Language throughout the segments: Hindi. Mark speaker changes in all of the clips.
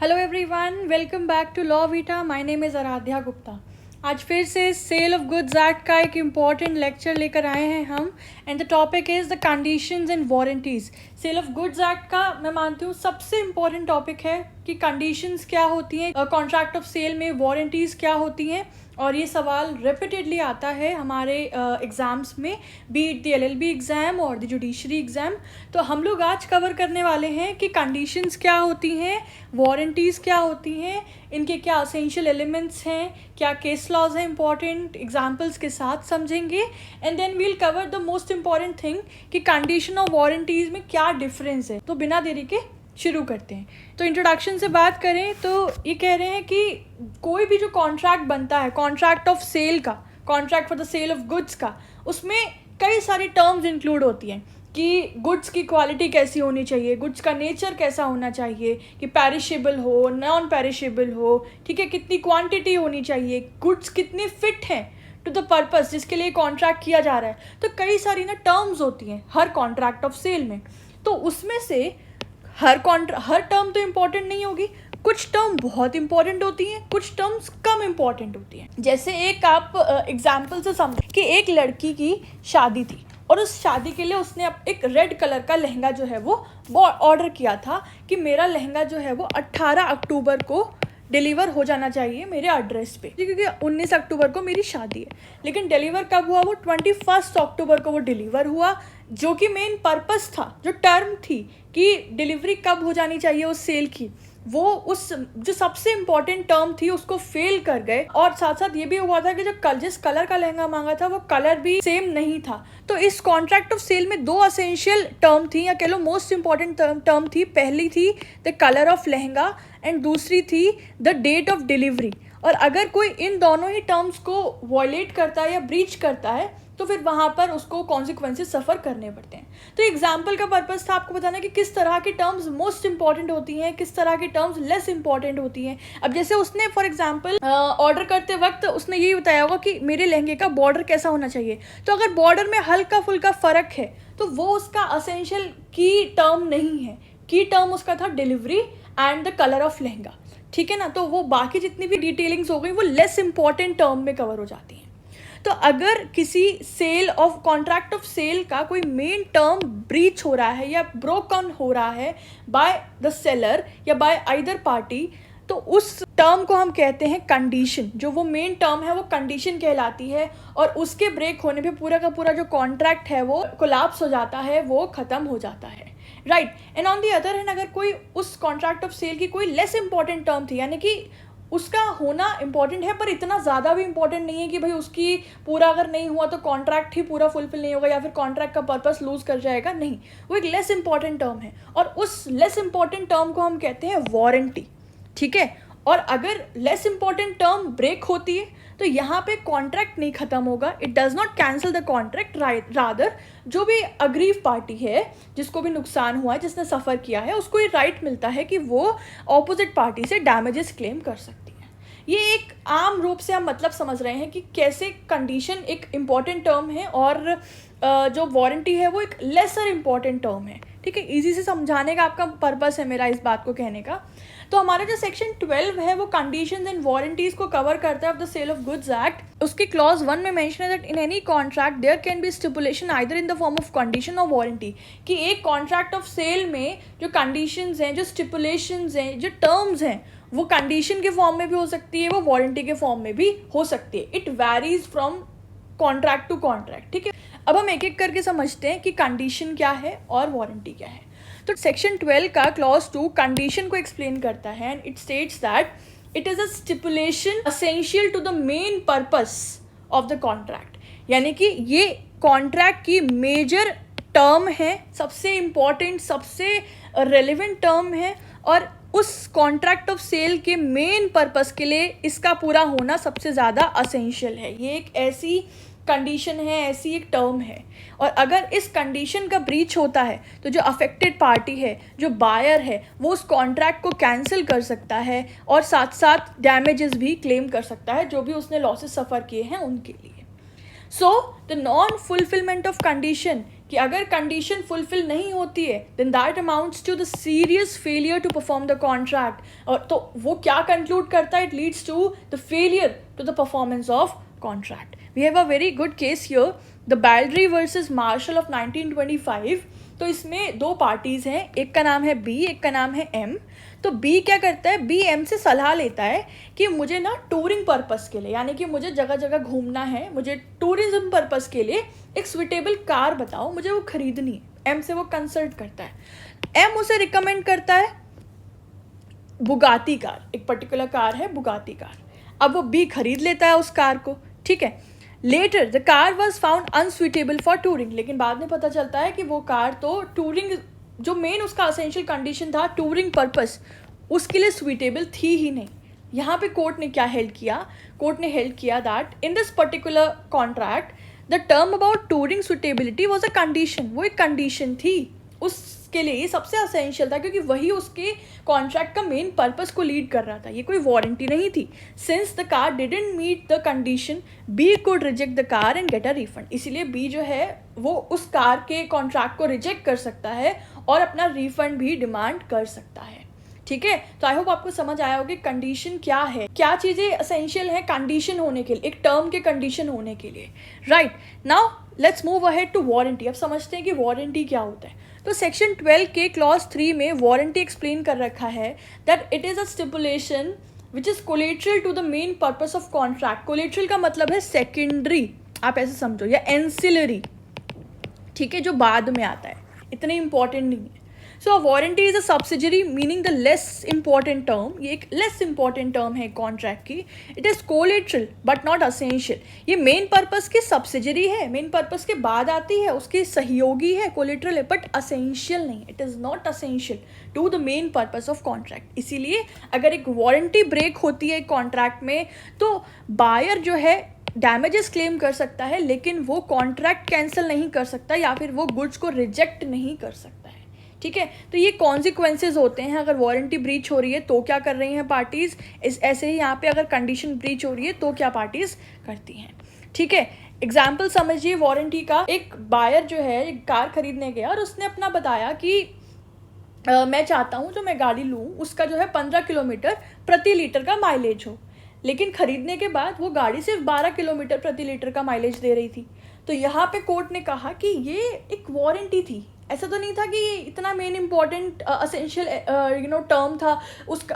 Speaker 1: Hello everyone, welcome back to law vita. My name is Aaradhya Gupta. आज फिर से सेल ऑफ गुड्स एक्ट का एक इम्पॉर्टेंट लेक्चर लेकर आए हैं हम, and the topic is the conditions and warranties. Sale of goods act का मैं मानती हूँ सबसे इम्पॉर्टेंट टॉपिक है कि कंडीशंस क्या होती हैं कॉन्ट्रैक्ट ऑफ सेल में, वारंटीज़ क्या होती हैं, और ये सवाल रिपीटेडली आता है हमारे एग्ज़ाम्स में, B it the LLB exam और द जुडिशरी एग्ज़ाम। तो हम लोग आज कवर करने वाले हैं कि कंडीशंस क्या होती हैं, वारंटीज़ क्या होती हैं, इनके क्या असेंशियल एलिमेंट्स हैं, क्या केस लॉज हैं इंपॉर्टेंट एग्जांपल्स के साथ समझेंगे, and then we'll cover the most important thing कि कंडीशन और वारंटीज़ में क्या डिफरेंस है। तो बिना देरी के शुरू करते हैं। तो इंट्रोडक्शन से बात करें तो ये कह रहे हैं कि कोई भी जो कॉन्ट्रैक्ट बनता है, कॉन्ट्रैक्ट ऑफ सेल का, contract for the sale of goods का, उसमें कई सारी टर्म्स इंक्लूड होती हैं कि गुड्स की क्वालिटी कैसी होनी चाहिए, गुड्स का नेचर कैसा होना चाहिए, कि पेरिशेबल हो, नॉन पेरिशेबल हो, ठीक है, कितनी क्वांटिटी होनी चाहिए, गुड्स कितने फिट हैं टू द पर्पस जिसके लिए कॉन्ट्रैक्ट किया जा रहा है। तो कई सारी ना टर्म्स होती हैं हर कॉन्ट्रैक्ट ऑफ सेल में। तो उसमें से हर टर्म तो इम्पॉर्टेंट नहीं होगी, कुछ टर्म बहुत इंपॉर्टेंट होती हैं, कुछ टर्म्स कम इंपॉर्टेंट होती हैं। जैसे एक आप एग्जाम्पल से समझें कि एक लड़की की शादी थी और उस शादी के लिए उसने एक रेड कलर का लहंगा जो है वो ऑर्डर किया था कि मेरा लहंगा जो है वो 18 अक्टूबर को डिलीवर हो जाना चाहिए मेरे एड्रेस पे, क्योंकि 19 अक्टूबर को मेरी शादी है। लेकिन डिलीवर कब हुआ? वो 21 अक्टूबर को वो डिलीवर हुआ, जो कि मेन पर्पस था, जो टर्म थी कि डिलीवरी कब हो जानी चाहिए उस सेल की, वो उस जो सबसे इम्पॉर्टेंट टर्म थी उसको फेल कर गए। और साथ साथ ये भी हुआ था कि जो जिस कलर का लहंगा मांगा था वो कलर भी सेम नहीं था। तो इस कॉन्ट्रैक्ट ऑफ सेल में दो असेंशियल टर्म थी, या कह लो मोस्ट इंपॉर्टेंट टर्म थी। पहली थी the colour of lehenga and दूसरी थी द डेट ऑफ डिलीवरी। और अगर कोई इन दोनों ही टर्म्स को वॉयलेट करता है या ब्रीच करता है तो फिर वहाँ पर उसको कॉन्सिक्वेंसेस सफ़र करने पड़ते हैं। तो एग्जाम्पल का पर्पस था आपको बताना कि किस तरह की टर्म्स मोस्ट इंपॉर्टेंट होती हैं, किस तरह की टर्म्स लेस इंपॉर्टेंट होती हैं। अब जैसे उसने फॉर एग्जाम्पल ऑर्डर करते वक्त उसने यही बताया होगा कि मेरे लहंगे का बॉर्डर कैसा होना चाहिए। तो अगर बॉर्डर में हल्का फुल्का फ़र्क है तो वो उसका असेंशियल की टर्म नहीं है। की टर्म उसका था delivery and the colour of lehenga, ठीक है ना। तो वो बाकी जितनी भी डिटेलिंग्स हो गई वो लेस इंपॉर्टेंट टर्म में कवर हो जाती हैं। तो अगर किसी sale of contract of sale का कोई मेन टर्म ब्रीच हो रहा है या ब्रोकन हो रहा है बाय द सेलर या बाय आइदर पार्टी, तो उस टर्म को हम कहते हैं कंडीशन। जो वो मेन टर्म है वो कंडीशन कहलाती है, और उसके ब्रेक होने पे पूरा का पूरा जो कॉन्ट्रैक्ट है वो कोलैप्स हो जाता है, वो ख़त्म हो जाता है, right. And on the other hand अगर कोई उस कॉन्ट्रैक्ट ऑफ सेल की कोई लेस इंपॉर्टेंट टर्म थी, यानी कि उसका होना इंपॉर्टेंट है पर इतना ज़्यादा भी इंपॉर्टेंट नहीं है कि भाई उसकी पूरा अगर नहीं हुआ तो कॉन्ट्रैक्ट ही पूरा फुलफिल नहीं होगा या फिर कॉन्ट्रैक्ट का पर्पस लूज कर जाएगा, नहीं, वो एक लेस इंपॉर्टेंट टर्म है और उस लेस इंपॉर्टेंट टर्म को हम कहते हैं वारंटी, ठीक है। और अगर लेस इंपॉर्टेंट टर्म ब्रेक होती है तो यहाँ पे कॉन्ट्रैक्ट नहीं खत्म होगा, it does not cancel the contract, rather जो भी अग्रीव पार्टी है, जिसको भी नुकसान हुआ है, जिसने सफ़र किया है, उसको ये राइट मिलता है कि वो ऑपोजिट पार्टी से डैमेजेस क्लेम कर सकती है। ये एक आम रूप से हम मतलब समझ रहे हैं कि कैसे कंडीशन एक इम्पॉर्टेंट टर्म है और जो वारंटी है वो एक लेसर इम्पॉर्टेंट टर्म है, ठीक है। इजी से समझाने का आपका पर्पस है मेरा इस बात को कहने का। तो हमारा जो सेक्शन 12 है वो कंडीशंस एंड वारंटीज को कवर करता है of the sale of goods act. उसकी क्लॉज 1 में मेंशन है that in any contract there can be stipulation either in the form of condition और वारंटी, कि एक कॉन्ट्रैक्ट ऑफ सेल में जो कंडीशंस हैं, जो स्टिपुलेशंस हैं, जो टर्म्स हैं, वो कंडीशन के फॉर्म में भी हो सकती है, वो वारंटी के फॉर्म में भी हो सकती है। It varies from contract to contract, ठीक है। अब हम एक एक करके समझते हैं कि कंडीशन क्या है और वारंटी क्या है। तो सेक्शन 12 का क्लॉज 2 कंडीशन को एक्सप्लेन करता है and it states that it is a stipulation essential to the main purpose of the contract, यानी कि ये कॉन्ट्रैक्ट की मेजर टर्म है, सबसे इम्पॉर्टेंट, सबसे रेलिवेंट टर्म है, और उस कॉन्ट्रैक्ट ऑफ सेल के मेन पर्पस के लिए इसका पूरा होना सबसे ज़्यादा असेंशियल है। ये एक ऐसी कंडीशन है, ऐसी एक टर्म है, और अगर इस कंडीशन का ब्रीच होता है तो जो अफेक्टेड पार्टी है, जो बायर है, वो उस कॉन्ट्रैक्ट को कैंसिल कर सकता है और साथ साथ डैमेजेस भी क्लेम कर सकता है जो भी उसने लॉसेस सफ़र किए हैं उनके लिए। So the non fulfilment of condition कि अगर कंडीशन फुलफिल नहीं होती है then that amounts to the serious failure to perform the contract, और तो वो क्या कंक्लूड करता है, it leads to the failure to the performance of contract. We have a very good case here, the Baldry versus Marshall of 1925. तो इसमें दो पार्टीज़ हैं, एक का नाम है बी, एक का नाम है एम. तो बी क्या करता है, बी एम से सलाह लेता है कि मुझे ना टूरिंग पर्पस के लिए, यानी कि मुझे जगह जगह घूमना है, मुझे टूरिज्म पर्पस के लिए एक स्विटेबल कार बताओ, मुझे वो खरीदनी है. एम से वो कंसल्ट करता है. एम उसे रिकमेंड करता है बुगाती कार, एक पर्टिकुलर कार है बुगाती कार. अब वो बी खरीद लेता है उस कार को, ठीक है. Later the car was found unsuitable for touring, लेकिन बाद में पता चलता है कि वो कार तो टूरिंग, जो मेन उसका असेंशियल कंडीशन था टूरिंग पर्पस, उसके लिए सुइटेबल थी ही नहीं. यहाँ पे कोर्ट ने क्या हेल्ड किया, कोर्ट ने हेल्ड किया that in this particular contract the term about touring suitability was a condition. वो एक कंडीशन थी, उसके लिए ये सबसे असेंशियल था क्योंकि वही उसके कॉन्ट्रैक्ट का मेन पर्पस को लीड कर रहा था, ये कोई वारंटी नहीं थी. Since the car didn't meet the condition B could reject the car and get a refund. इसीलिए बी जो है वो उस कार के कॉन्ट्रैक्ट को रिजेक्ट कर सकता है और अपना रिफंड भी डिमांड कर सकता है. ठीक है, तो आई होप आपको समझ आया होगा कंडीशन क्या है, क्या चीज़ें असेंशियल है कंडीशन होने के लिए, एक टर्म के कंडीशन होने के लिए. Right, now let's move ahead to warranty. अब समझते हैं कि वारंटी क्या होता है. तो सेक्शन 12 के क्लॉज 3 में वारंटी एक्सप्लेन कर रखा है that it is a stipulation which is collateral to the main purpose of contract. Collateral का मतलब है सेकेंडरी, आप ऐसे समझो, या एंसिलरी, ठीक है, जो बाद में आता है, इतने इंपॉर्टेंट नहीं है. So warranty is a subsidiary meaning the less important term. ये एक लेस इंपॉर्टेंट टर्म है कॉन्ट्रैक्ट की. It is collateral but not essential. ये मेन पर्पस की सब्सिडरी है, मेन पर्पस के बाद आती है, उसकी सहयोगी है, कोलेट्रल है, बट असेंशियल नहीं. It is not essential to the main purpose of contract. इसीलिए अगर एक वारंटी ब्रेक होती है कॉन्ट्रैक्ट में तो बायर जो है डैमेजेस क्लेम कर सकता है, लेकिन वो कॉन्ट्रैक्ट कैंसिल नहीं कर सकता या फिर वो गुड्स को रिजेक्ट नहीं कर सकता है. ठीक है, तो ये कॉन्सिक्वेंसेज होते हैं अगर वारंटी ब्रीच हो रही है तो क्या कर रही हैं पार्टीज़. ऐसे ही यहाँ पे अगर कंडीशन ब्रीच हो रही है तो क्या पार्टीज़ करती हैं. ठीक है, एग्जाम्पल समझिए वारंटी का. एक बायर जो है एक कार खरीदने गया और उसने अपना बताया कि मैं चाहता हूँ जो मैं गाड़ी लूँ उसका जो है 15 किलोमीटर प्रति लीटर का माइलेज हो, लेकिन खरीदने के बाद वो गाड़ी सिर्फ 12 किलोमीटर प्रति लीटर का माइलेज दे रही थी. तो यहाँ पे कोर्ट ने कहा कि ये एक वारंटी थी, ऐसा तो नहीं था कि ये इतना मेन इम्पॉर्टेंट असेंशियल टर्म था उस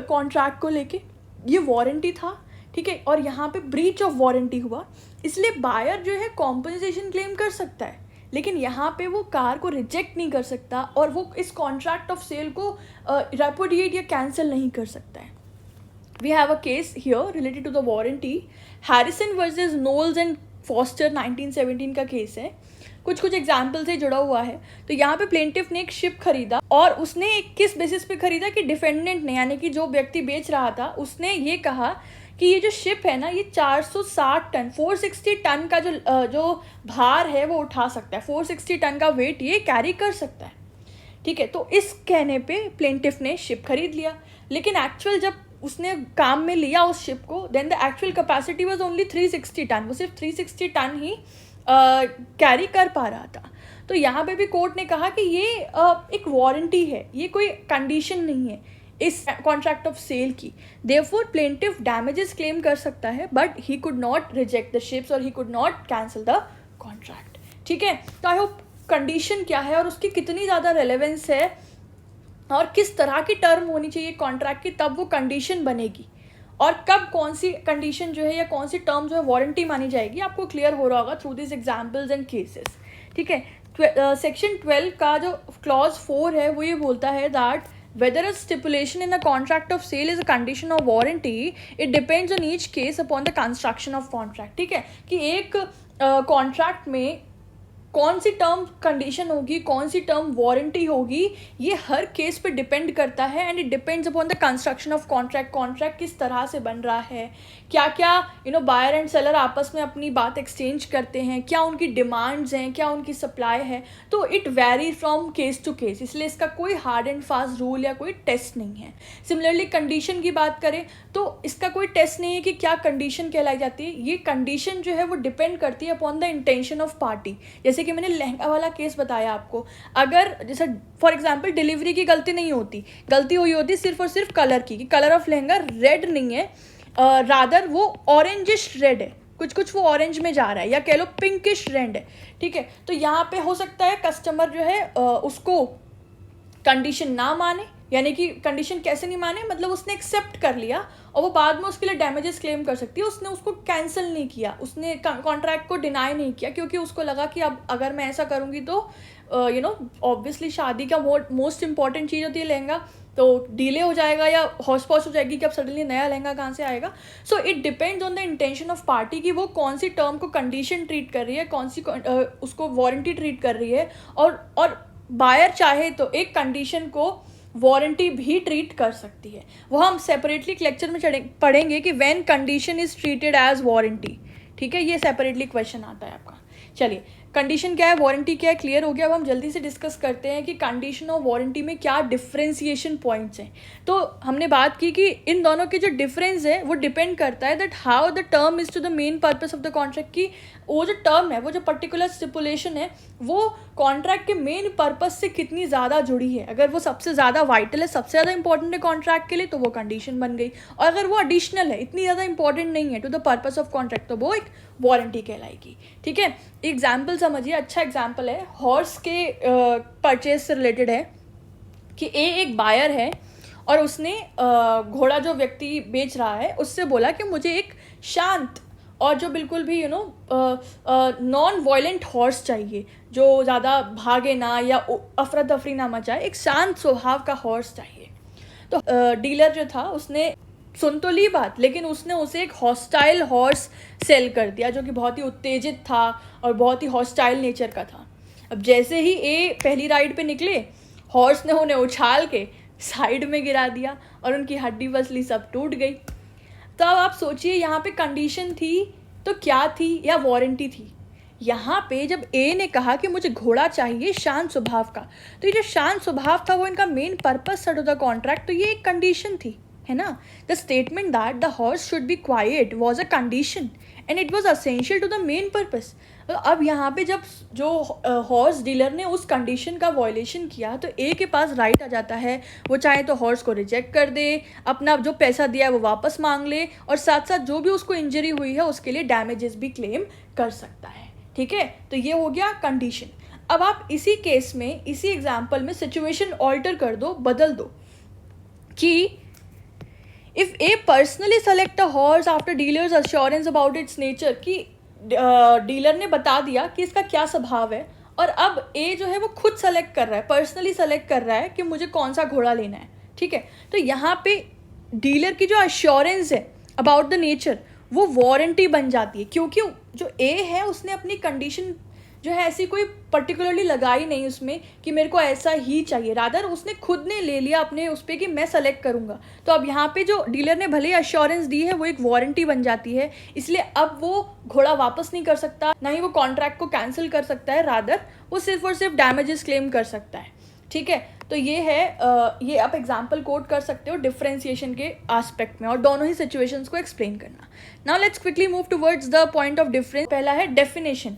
Speaker 1: कॉन्ट्रैक्ट को लेके. ये वारंटी था, ठीक है, और यहाँ पे ब्रीच ऑफ वारंटी हुआ, इसलिए बायर जो है कॉम्पनसेशन क्लेम कर सकता है, लेकिन यहाँ पे वो कार को रिजेक्ट नहीं कर सकता और वो इस कॉन्ट्रैक्ट ऑफ सेल को रेपुडिएट या कैंसिल नहीं कर सकता है. We have a case here related to the warranty. Harrison versus Knowles and Foster 1917 का केस है. कुछ एग्जाम्पल से जुड़ा हुआ है. तो यहाँ पे प्लेंटिफ ने एक शिप खरीदा और उसने किस बेसिस पे खरीदा कि डिफेंडेंट ने, यानी कि जो व्यक्ति बेच रहा था, उसने ये कहा कि ये जो शिप है ना ये 460 टन 460 टन का जो भार है वो उठा सकता है, 460 टन का वेट ये कैरी कर सकता है. ठीक है, तो इस कहने पे प्लेंटिफ ने शिप खरीद लिया, लेकिन एक्चुअल जब उसने काम में लिया उस शिप को then the actual capacity was only 360 ton. वो सिर्फ 360 टन ही कैरी कर पा रहा था. तो यहाँ पे भी कोर्ट ने कहा कि ये एक वारंटी है, ये कोई कंडीशन नहीं है इस कॉन्ट्रैक्ट ऑफ सेल की. देयरफॉर प्लेंटिफ डैमेजेस क्लेम कर सकता है but he could not reject the ships और he could not cancel the contract. ठीक है, तो आई होप कंडीशन क्या है और उसकी कितनी ज़्यादा रेलेवेंस है और किस तरह की टर्म होनी चाहिए कॉन्ट्रैक्ट की, तब वो कंडीशन बनेगी, और कब कौन सी कंडीशन जो है या कौन सी टर्म जो है वारंटी मानी जाएगी, आपको क्लियर हो रहा होगा through this examples and cases. ठीक है, सेक्शन 12 का जो क्लॉज 4 है वो ये बोलता है that whether a stipulation in a contract of sale is a condition of warranty, it depends on each case upon the construction of contract. ठीक है, कि एक कॉन्ट्रैक्ट में कौन सी टर्म कंडीशन होगी, कौन सी टर्म वारंटी होगी, ये हर केस पे डिपेंड करता है and it depends upon the construction of contract. Contract किस तरह से बन रहा है, क्या क्या बायर एंड सेलर आपस में अपनी बात एक्सचेंज करते हैं, क्या उनकी डिमांड्स हैं, क्या उनकी सप्लाई है. तो it very from case to case, इसलिए इसका कोई हार्ड एंड फास्ट रूल या कोई टेस्ट नहीं है. सिमिलरली कंडीशन की बात करें तो इसका कोई टेस्ट नहीं है कि क्या कंडीशन कहलाई जाती है. ये कंडीशन जो है वो डिपेंड करती है upon the intention of party. जैसे जैसे कि मैंने लहंगा वाला केस बताया आपको, अगर जैसे फॉर एग्जांपल डिलीवरी की गलती नहीं होती, गलती हुई होती सिर्फ और सिर्फ कलर की, कि कलर ऑफ लहंगा रेड नहीं है, रादर वो ऑरेंजिश रेड है, कुछ कुछ वो ऑरेंज में जा रहा है, या कह लो पिंकिश रेड है, ठीक है। तो यहाँ पे हो सकता है कस्टमर जो है उसको कंडीशन ना माने, यानी कि कंडीशन कैसे नहीं माने, मतलब उसने एक्सेप्ट कर लिया और वो बाद में उसके लिए डैमेजेस क्लेम कर सकती है। उसने उसको कैंसिल नहीं किया, उसने कॉन्ट्रैक्ट को डिनाई नहीं किया, क्योंकि उसको लगा कि अब अगर मैं ऐसा करूँगी तो ऑब्वियसली शादी का मोस्ट इंपॉर्टेंट चीज़ होती है लहंगा, तो डिले हो जाएगा या हौश पौश हो जाएगी कि अब सडनली नया लहंगा कहाँ से आएगा। So it depends on the intention of party कि वो कौन सी टर्म को कंडीशन ट्रीट कर रही है, कौन सी उसको वारंटी ट्रीट कर रही है, और बायर चाहे तो एक कंडीशन को वारंटी भी ट्रीट कर सकती है। वो हम सेपरेटली लेक्चर में पढ़ेंगे कि when condition is treated as warranty, ठीक है, ये सेपरेटली क्वेश्चन आता है आपका। चलिए, कंडीशन क्या है, वारंटी क्या है, क्लियर हो गया। अब हम जल्दी से डिस्कस करते हैं कि कंडीशन और वारंटी में क्या डिफरेंशिएशन पॉइंट्स हैं। तो हमने बात की कि इन दोनों के जो डिफरेंस है वो डिपेंड करता है that how the term is to the main purpose of the contract, की वो जो टर्म है, वो जो पर्टिकुलर स्टिपुलेशन है, वो कॉन्ट्रैक्ट के मेन पर्पस से कितनी ज़्यादा जुड़ी है। अगर वो सबसे ज़्यादा वाइटल है, सबसे ज़्यादा इंपॉर्टेंट है कॉन्ट्रैक्ट के लिए, तो वो कंडीशन बन गई, और अगर वो एडिशनल है, इतनी ज़्यादा इंपॉर्टेंट नहीं है to the purpose of contract, तो वो एक वारंटी कहलाएगी, ठीक है। एग्जाम्पल समझिए, अच्छा एग्जाम्पल है, हॉर्स के परचेज से रिलेटेड है कि एक बायर है और उसने घोड़ा जो व्यक्ति बेच रहा है उससे बोला कि मुझे एक शांत और जो बिल्कुल भी नॉन वायलेंट हॉर्स चाहिए, जो ज़्यादा भागे ना या अफरा तफरी ना मचाए, एक शांत स्वभाव का हॉर्स चाहिए। तो डीलर जो था उसने सुन तो ली बात, लेकिन उसने उसे एक हॉस्टाइल हॉर्स सेल कर दिया जो कि बहुत ही उत्तेजित था और बहुत ही हॉस्टाइल नेचर का था। अब जैसे ही पहली राइड पे निकले, हॉर्स ने उन्हें उछाल के साइड में गिरा दिया और उनकी हड्डी वसली सब टूट गई। तो अब आप सोचिए, यहाँ पे कंडीशन थी तो क्या थी, या वारंटी थी। यहाँ पे जब ए ने कहा कि मुझे घोड़ा चाहिए शांत स्वभाव का, तो ये जो शांत स्वभाव था वो इनका मेन पर्पस था टू द कॉन्ट्रैक्ट, तो ये एक कंडीशन थी, है ना। The statement that the horse should be quite was a condition and it was essential to the main purpose. तो अब यहाँ पे जब जो हॉर्स डीलर ने उस कंडीशन का वायलेशन किया, तो ए के पास राइट आ जाता है, वो चाहे तो हॉर्स को रिजेक्ट कर दे, अपना जो पैसा दिया है वो वापस मांग ले, और साथ साथ जो भी उसको इंजरी हुई है उसके लिए डैमेजेस भी क्लेम कर सकता है, ठीक है। तो ये हो गया कंडीशन। अब आप इसी केस में, इसी एग्जाम्पल में सिचुएशन ऑल्टर कर दो, बदल दो, कि if A personally select a horse after dealer's assurance about its nature, कि डीलर ने बता दिया कि इसका क्या स्वभाव है, और अब ए जो है वो खुद सेलेक्ट कर रहा है, पर्सनली सेलेक्ट कर रहा है कि मुझे कौन सा घोड़ा लेना है, ठीक है। तो यहाँ पे डीलर की जो अश्योरेंस है अबाउट द नेचर वो वारंटी बन जाती है, क्योंकि जो ए है उसने अपनी कंडीशन जो है ऐसी कोई पर्टिकुलरली लगाई नहीं उसमें कि मेरे को ऐसा ही चाहिए, रादर उसने खुद ने ले लिया अपने उस पर कि मैं सेलेक्ट करूँगा। तो अब यहाँ पे जो डीलर ने भले ही अश्योरेंस दी है वो एक वारंटी बन जाती है, इसलिए अब वो घोड़ा वापस नहीं कर सकता, ना ही वो कॉन्ट्रैक्ट को कैंसिल कर सकता है, रादर वो सिर्फ और सिर्फ डैमेजेस क्लेम कर सकता है, ठीक है। तो ये है ये आप एग्जाम्पल कोट कर सकते हो डिफरेंशिएशन के एस्पेक्ट में, और दोनों ही सिचुएशंस को एक्सप्लेन करना। Now let's quickly move towards the point of difference. पहला है डेफिनेशन।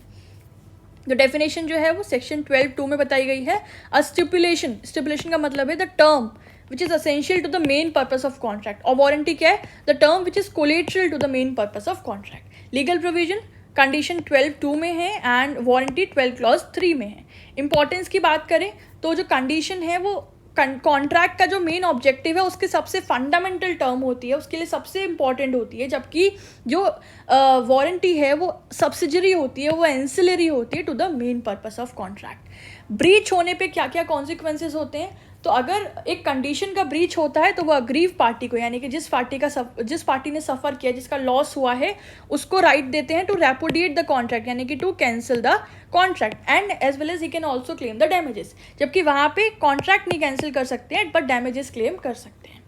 Speaker 1: तो डेफिनेशन जो है वो सेक्शन 12(2) में बताई गई है। अ स्टिपुलेशन, स्टिपुलेशन का मतलब है the term which is essential to the main purpose of contract, और वारंटी क्या है, the term which is collateral to the main purpose of contract. Legal provision condition 12(2) में है एंड वारंटी 12 क्लॉज 3 में है। इंपॉर्टेंस की बात करें तो जो कंडीशन है वो कॉन्ट्रैक्ट का जो मेन ऑब्जेक्टिव है उसके सबसे फंडामेंटल टर्म होती है, उसके लिए सबसे इंपॉर्टेंट होती है, जबकि जो वारंटी है वो सब्सिडरी होती है, वो एंसिलरी होती है to the main purpose of contract. Breach होने पे क्या क्या कॉन्सिक्वेंसेज होते हैं, तो अगर एक कंडीशन का ब्रीच होता है तो वो अग्रीव पार्टी को, यानी कि जिस पार्टी ने सफ़र किया, जिसका लॉस हुआ है, उसको राइट देते हैं टू रेपुडिएट द कॉन्ट्रैक्ट, यानी कि to cancel the contract, and as well as he can also claim the damages, जबकि वहाँ पे कॉन्ट्रैक्ट नहीं कैंसिल कर सकते हैं बट डैमेजेस क्लेम कर सकते हैं।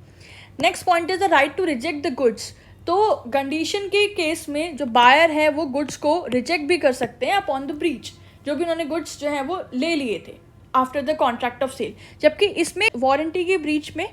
Speaker 1: Next point is the right to reject the goods. तो कंडीशन के केस में जो बायर है वो गुड्स को रिजेक्ट भी कर सकते हैं अपॉन द ब्रीच, जो कि उन्होंने गुड्स जो है वो ले लिए थे after the contract of sale, जबकि इसमें वारंटी की ब्रीच में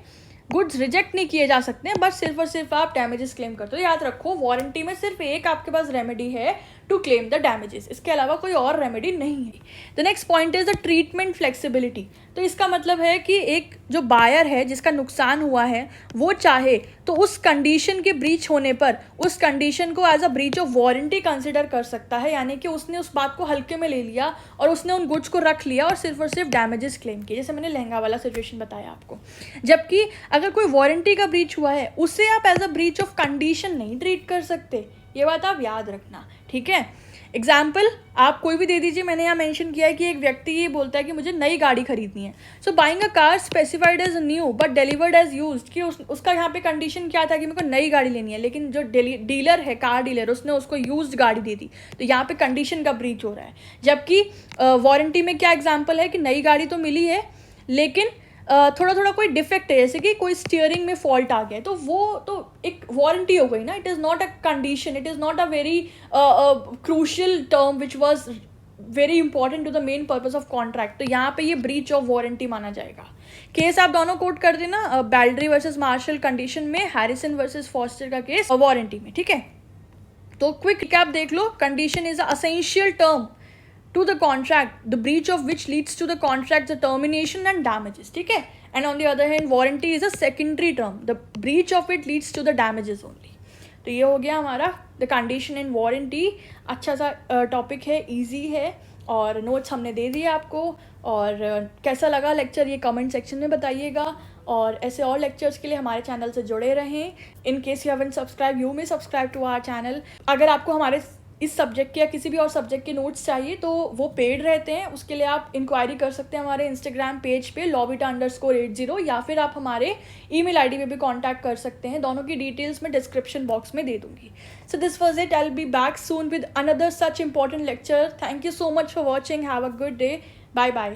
Speaker 1: गुड्स रिजेक्ट नहीं किए जा सकते हैं, बस सिर्फ और सिर्फ आप डैमेजेस क्लेम करते हो। याद रखो, वारंटी में सिर्फ एक आपके पास रेमेडी है टू क्लेम द डैमेजेस, इसके अलावा कोई और रेमेडी नहीं है। The next point is the treatment flexibility. तो इसका मतलब है कि एक जो बायर है जिसका नुकसान हुआ है वो चाहे तो उस कंडीशन के ब्रीच होने पर उस कंडीशन को as a breach of warranty consider कर सकता है, यानी कि उसने उस बात को हल्के में ले लिया और उसने उन गुड्स को रख लिया और सिर्फ डैमेजेस क्लेम किए, जैसे मैंने लहंगा वाला सिचुएशन बताया आपको। जबकि अगर कोई वारंटी का ब्रीच हुआ है उसे आप as a breach of condition नहीं ट्रीट कर सकते, ये बात आप याद रखना, ठीक है। एग्जाम्पल आप कोई भी दे दीजिए, मैंने यहाँ मेंशन किया है कि एक व्यक्ति ये बोलता है कि मुझे नई गाड़ी खरीदनी है। So buying a car specified as new but delivered as used, कि उसका यहाँ पे कंडीशन क्या था कि मेरे को नई गाड़ी लेनी है, लेकिन जो डीलर है, कार डीलर, उसने उसको यूज्ड गाड़ी दे दी, तो यहाँ पे कंडीशन का ब्रीच हो रहा है। जबकि वारंटी में क्या एग्जाम्पल है कि नई गाड़ी तो मिली है लेकिन थोड़ा थोड़ा कोई डिफेक्ट है, जैसे कि कोई स्टीयरिंग में फॉल्ट आ गया, तो वो तो एक वारंटी हो गई ना, it is not a condition, it is not a very crucial term which was very important to the main purpose of contract. तो यहाँ पे ये ब्रीच ऑफ वारंटी माना जाएगा। केस आप दोनों कोट कर देना, बैल्ड्री वर्सेस मार्शल कंडीशन में, हैरिसन वर्सेस फॉस्टर का केस वारंटी में, ठीक है। तो क्विक रिकैप देख लो, condition is a essential term to the contract, the breach of which leads to the contract, the termination and damages, ठीक है। and on the other hand warranty is a secondary term, the breach of it leads to the damages only। तो ये हो गया हमारा the condition and warranty। अच्छा सा टॉपिक है, इजी है और नोट्स हमने दे दिए आपको। और कैसा लगा लेक्चर ये कमेंट सेक्शन में बताइएगा, और ऐसे और लेक्चर्स के लिए हमारे चैनल से जुड़े रहें। In case you haven't subscribe, you may subscribe to our channel. अगर आपको हमारे इस सब्जेक्ट के या किसी भी और सब्जेक्ट के नोट्स चाहिए तो वो पेड रहते हैं, उसके लिए आप इंक्वायरी कर सकते हैं हमारे इंस्टाग्राम पेज पे lawvita_80, या फिर आप हमारे ईमेल आईडी पे भी कांटेक्ट कर सकते हैं। दोनों की डिटेल्स मैं डिस्क्रिप्शन बॉक्स में दे दूंगी। So this was it, I will be back soon with another such important lecture. Thank you so much for watching, have a good day, bye bye.